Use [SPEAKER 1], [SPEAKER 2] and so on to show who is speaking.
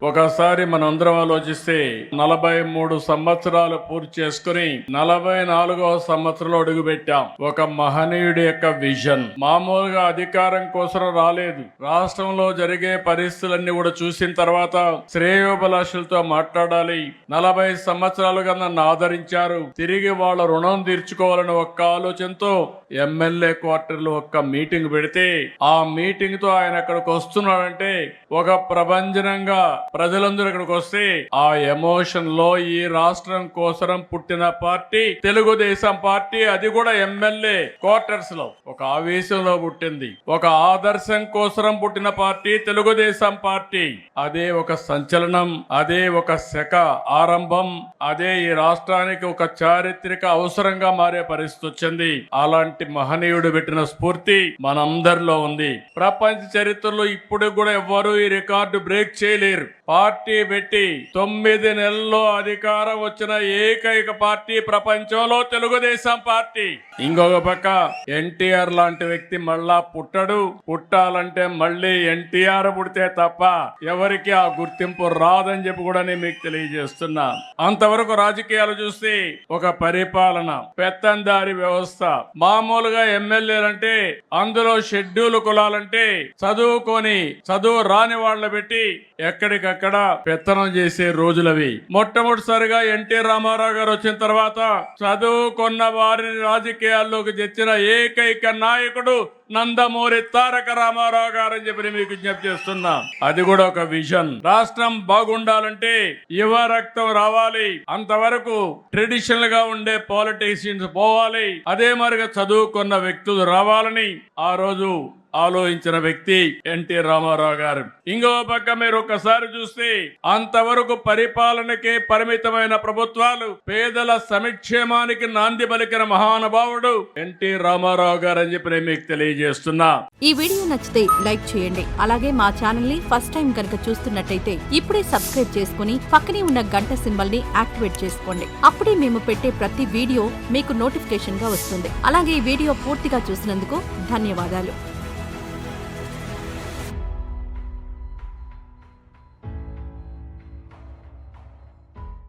[SPEAKER 1] ఒకసారి మనందరం ఆలోచిస్తే 43 సంవత్సరాలు పూర్తి చేసుకుని 44వ సంవత్సరంలో అడుగుపెట్టాం. ఒక మహనీయుడి యొక్క విజన్. మామూలుగా అధికారం కోసం రాలేదు. రాష్ట్రంలో జరిగే పరిస్థితులన్నీ కూడా చూసిన తర్వాత శ్రేయోభిలాషులతో మాట్లాడాలి. 40 సంవత్సరాలుగా నన్ను ఆదరించారు, తిరిగి వాళ్ళ రుణం తీర్చుకోవాలని ఒక్క ఆలోచనతో ఎమ్మెల్యే క్వార్టర్లో ఒక్క మీటింగ్ పెడితే ఆ మీటింగ్ తో ఆయన అక్కడికి వస్తున్నాడంటే ఒక ప్రభంజనంగా ప్రజలందరూ ఇక్కడికి వస్తే ఆ ఎమోషన్ లో ఈ రాష్ట్రం కోసం పుట్టిన పార్టీ తెలుగుదేశం పార్టీ, అది కూడా ఎమ్మెల్యే క్వార్టర్స్ లో ఒక ఆవేశంలో పుట్టింది. ఒక ఆదర్శం కోసం పుట్టిన పార్టీ తెలుగుదేశం పార్టీ. అదే ఒక సంచలనం, అదే ఒక శక ఆరంభం, అదే ఈ రాష్ట్రానికి ఒక చారిత్రక అవసరంగా మారే పరిస్థితి వచ్చింది. అలాంటి మహనీయుడు పెట్టిన స్ఫూర్తి మనందరిలో ఉంది. ప్రపంచ చరిత్రలో ఇప్పుడు కూడా ఎవ్వరూ ఈ రికార్డు బ్రేక్ చేయలేరు. పార్టీ పెట్టి 9 నెలల్లో అధికారం వచ్చిన ఏకైక పార్టీ ప్రపంచంలో తెలుగుదేశం పార్టీ. ఇంకొక పక్క ఎన్టీఆర్ లాంటి వ్యక్తి మళ్ళా పుట్టడు. పుట్టాలంటే మళ్ళీ ఎన్టీఆర్ పుడితే తప్ప ఎవరికి ఆ గుర్తింపు రాదని చెప్పి కూడా నేను మీకు తెలియజేస్తున్నా. అంతవరకు రాజకీయాలు చూస్తే ఒక పరిపాలన, పెత్తందారి వ్యవస్థ. మామూలుగా ఎమ్మెల్యేలంటే అందులో షెడ్యూల్ కులాలంటే చదువు రాని వాళ్ళని పెట్టి ఎక్కడికక్కడ పెత్తనం చేసే రోజులవి. మొట్టమొదటిసారిగా ఎన్టీ రామారావు గారు వచ్చిన తర్వాత చదువుకున్న వారిని రాజకీయాల్లోకి తెచ్చిన ఏకైక నాయకుడు నందమూరి తారక రామారావు గారు అని చెప్పి మీకు విజ్ఞప్తి చేస్తున్నా. అది కూడా ఒక విజన్. రాష్ట్రం బాగుండాలంటే యువ రక్తం రావాలి. అంతవరకు ట్రెడిషనల్ గా ఉండే పాలిటిషియన్స్ పోవాలి. అదే మరిగా చదువుకున్న వ్యక్తులు రావాలని ఆ రోజు ఆలోచించిన వ్యక్తి ఎన్టీ రామారావు గారు. ఇంకో పక్క మీరు ఒక్కసారి చూస్తే అంతవరకు పరిపాలనకే పరిమితమైన ప్రభుత్వాలు పేదల సంక్షేమానికి నాంది పలికిన మహానుభావుడు ఎన్టీ రామారావు గారు అని చెప్పి నేను మీకు తెలియజేస్తున్నా.
[SPEAKER 2] ఈ వీడియో నచ్చితే లైక్ చేయండి. అలాగే మా ఛానల్ ని ఫస్ట్ టైం కనుక చూస్తున్నట్టయితే ఇప్పుడే సబ్స్క్రైబ్ చేసుకుని పక్కనే ఉన్న గంట సింబల్ ని యాక్టివేట్ చేసుకోండి. అప్పుడే మేము పెట్టే ప్రతి వీడియో మీకు నోటిఫికేషన్ గా వస్తుంది. అలాగే ఈ వీడియో పూర్తిగా చూసినందుకు ధన్యవాదాలు.